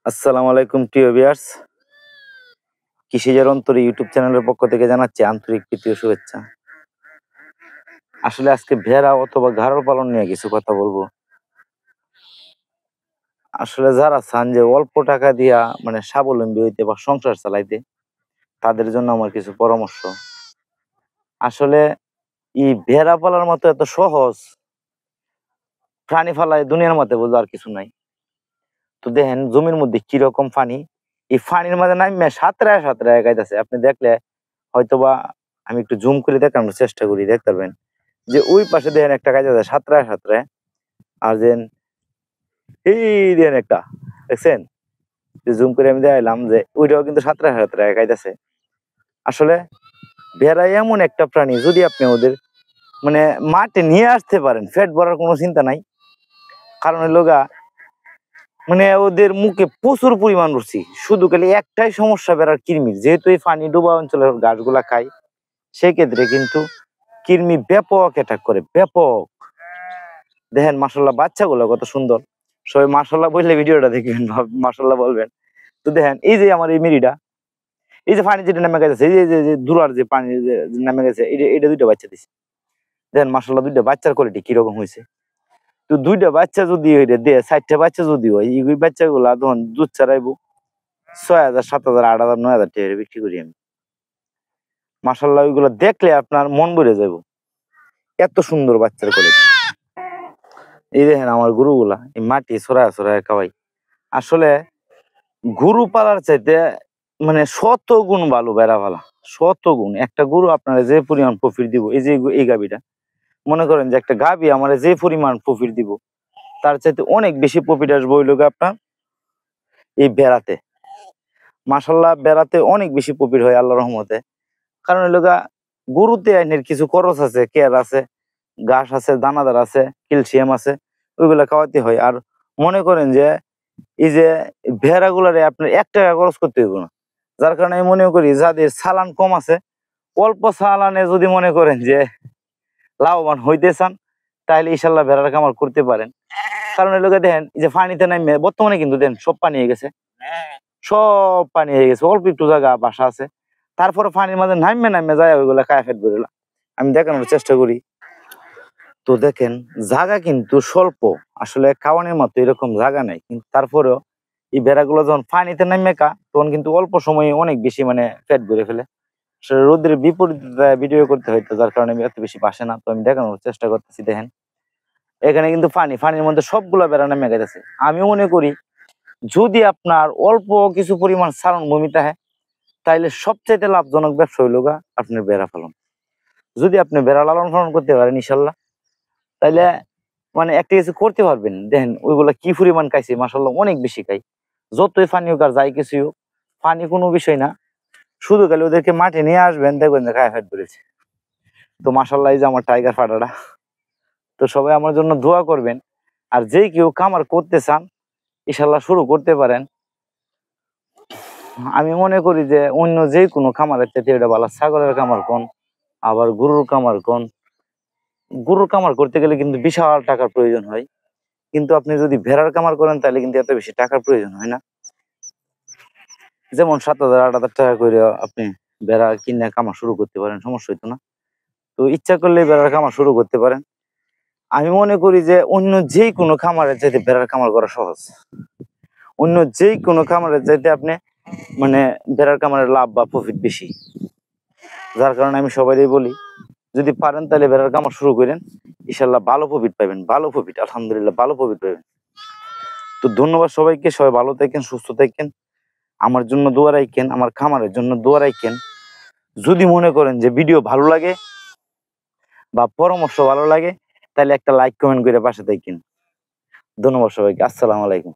আসসালামু আলাইকুম প্রিয় ভিউয়ার্স, কৃষিজের অন্তরে ইউটিউব চ্যানেলের পক্ষ থেকে জানাচ্ছি আন্তরিক প্রীতি ও শুভেচ্ছা। আসলে আজকে ভেড়া অথবা গাড়ল পালন নিয়ে কিছু কথা বলবো। আসলে যারা চান যে অল্প টাকা দিয়া স্বাবলম্বী হইতে বা সংসার চালাইতে, তাদের জন্য আমার কিছু পরামর্শ। আসলে এই ভেড়া পালার মতো এত সহজ প্রাণী ফালায় দুনিয়ার মধ্যে বলতে আর কিছু নাই। তো দেখেন জমির মধ্যে কিরকম পানি, এই পানির মাঝে নামে সাঁতরায় সাঁতরায় গাইতেছে। আপনি দেখলে হয়তোবা আমি একটু জুম করে দেখানোর চেষ্টা করি, দেখতে পারবেন যে ওই পাশে দেখেন একটা গাইতে আছে সাঁতরায় সাঁতরায়, আর দেন এই দেখেন একটা, দেখছেন? জুম করে আমি দেখাইলাম যে ওইটাও কিন্তু সাঁতরায় সাঁতরায় গাইতেছে। আসলে ভেড়া এমন একটা প্রাণী, যদি আপনি ওদের মাঠে নিয়ে আসতে পারেন, পেট ভরার কোনো চিন্তা নাই। কারণ হলো গা, ওদের মুখে প্রচুর পরিমাণ রুচি। শুধু খালি একটাই সমস্যা বেড়ার কৃমির, যেহেতু এই পানি ডোবা অঞ্চলের গাছগুলা খায়, সেক্ষেত্রে কিন্তু কৃমি ব্যাপক অ্যাটাক করে, ব্যাপক। দেখেন মাশাআল্লাহ বাচ্চাগুলো কত সুন্দর। সবাই মাশাআল্লাহ বললে ভিডিওটা দেখবেন, মাশাআল্লাহ বলবেন। তো দেখেন এই যে আমার এই মিরিটা, এই যে পানি যেটা নেমে গেছে, এই যে দূরার যে পানি যে নেমে গেছে, এটা দুইটা বাচ্চা দিছে। দেখেন মাশাআল্লাহ দুইটা বাচ্চার কোয়ালিটি কিরকম হয়েছে। তো দুইটা বাচ্চা যদি দেয়, 4টা বাচ্চা যদি হয়, এই বাচ্চাগুলা তখন দুধ ছাড়াইবো 6,000, 7,000, 8,000, 9,000 টাকা বিক্রি করি আমি। মাশাআল্লাহ ওইগুলো দেখলে আপনার মন ভরে যাবো, এত সুন্দর বাচ্চার কোয়ালিটি। এই দেখেন আমার গরুগুলা এই মাটি ছড়ায় ছড়ায় খাওয়াই। আসলে গরু পালার চাইতে শত গুণ ভালো বেড়া পালা, শত গুণ। একটা গরু আপনারা যে পরিমাণ প্রফিট দিব, এই যে এই গাভীটা, মনে করেন যে একটা গাভী আমার যে পরিমাণ প্রফিট দিব, তার চাইতে অনেক বেশি প্রফিট আসবে ওই লোক আপনার এই বেড়াতে। মাশাআল্লাহ বেড়াতে অনেক বেশি প্রফিট হয় আল্লাহর রহমতে। কারণ ওই লোকা গরুতে আইনের কিছু খরচ আছে, কেয়ার আছে, ঘাস আছে, দানাদার আছে, ক্যালসিয়াম আছে, ওইগুলা খাওয়াতে হয়। আর মনে করেন যে এই যে ভেড়াগুলারে আপনার 1 টাকা খরচ করতে হইব না। যার কারণে আমি মনে করি যাদের চালান কম আছে, অল্প চালানে যদি মনে করেন যে লাভবান হইতে চান, তাহলে ইনশাল্লাহ ভেড়ার খামার করতে পারেন। কারণ এই লোকে দেখেন এই যে পানিতে নামে, বর্তমানে কিন্তু দেন সব পানি হয়ে গেছে, সব পানি হয়ে গেছে, অল্প একটু জায়গা বাসা আছে, তারপরে পানির মাঝে নামে নামে যায় ওইগুলা কায়া ফেট বেরোলা। আমি দেখানোর চেষ্টা করি। তো দেখেন জায়গা কিন্তু স্বল্প, আসলে খাওয়ানোর মতো এরকম জায়গা নাই, কিন্তু তারপরেও এই ভেড়াগুলো যখন পানিতে নামে তখন কিন্তু অল্প সময়ে অনেক বেশি পেট ভরে ফেলে। আসলে রোদের বিপরীত ভিডিও করতে হইতো, যার কারণে আমি এত বেশি বাসে না। তো আমি দেখানোর চেষ্টা করতেছি। দেখেন এখানে কিন্তু পানির মধ্যে সবগুলা ভেড়া নামে গেছে। আমি মনে করি যদি আপনার অল্প কিছু পরিমাণ চারণ ভূমি থাকে, তাইলে সবচাইতে লাভজনক ব্যবসা হইল গা আপনার ভেড়া পালন। যদি আপনি ভেড়া লালন পালন করতে পারেন ইনশাল্লাহ, তাইলে একটা কিছু করতে পারবেন। দেখেন ওইগুলা কি পরিমাণ খাইছে, মাশাআল্লাহ অনেক বেশি খাই। যতই পানি হোক আর যাই কিছু হোক, পানি কোনো বিষয় না। শুধু খালি ওদেরকে মাঠে নিয়ে আসবেন, দেখবেন যে খায় ফেট বেড়েছে। তো মাশাআল্লাহ এই যে আমার টাইগার ফাটাটা। তো সবাই আমার জন্য দোয়া করবেন। আর যে কেউ খামার করতে চান, ইনশাল্লাহ শুরু করতে পারেন। আমি মনে করি যে অন্য যে কোনো খামারের চাইতে এটা ভালো। ছাগলের খামার কোন, আবার গরুর খামার কোন। গরুর খামার করতে গেলে কিন্তু বিশাল টাকার প্রয়োজন হয়, কিন্তু আপনি যদি ভেড়ার খামার করেন তাহলে কিন্তু এত বেশি টাকার প্রয়োজন হয় না। যেমন 7,000, 8,000 টাকা করে আপনি ভেড়া কিনে খামার শুরু করতে পারেন, সমস্যা হইতো না। তো ইচ্ছা করলে ভেড়ার খামার শুরু করতে পারেন। আমি মনে করি যে অন্য যে কোনো খামারের চাইতে ভেড়ার খামার করা সহজ। অন্য যে কোনো খামারের চাইতে আপনি ভেড়ার খামারের লাভ বা প্রফিট বেশি। যার কারণে আমি সবাইই বলি, যদি পারেন তাহলে ভেড়ার খামার শুরু করেন, ইনশাল্লাহ ভালো প্রফিট পাবেন, ভালো প্রফিট, আলহামদুলিল্লাহ ভালো প্রফিট পাবেন। তো ধন্যবাদ সবাইকে, সবাই ভালো থাকেন, সুস্থ থাকেন, আমার জন্য দোয়া রাখেন, আমার খামারের জন্য দোয়া রাখেন। যদি মনে করেন যে ভিডিও ভালো লাগে বা পরামর্শ ভালো লাগে, তাহলে একটা লাইক কমেন্ট করে পাশে থাকেন। ধন্যবাদ সবাইকে, আসসালামু আলাইকুম।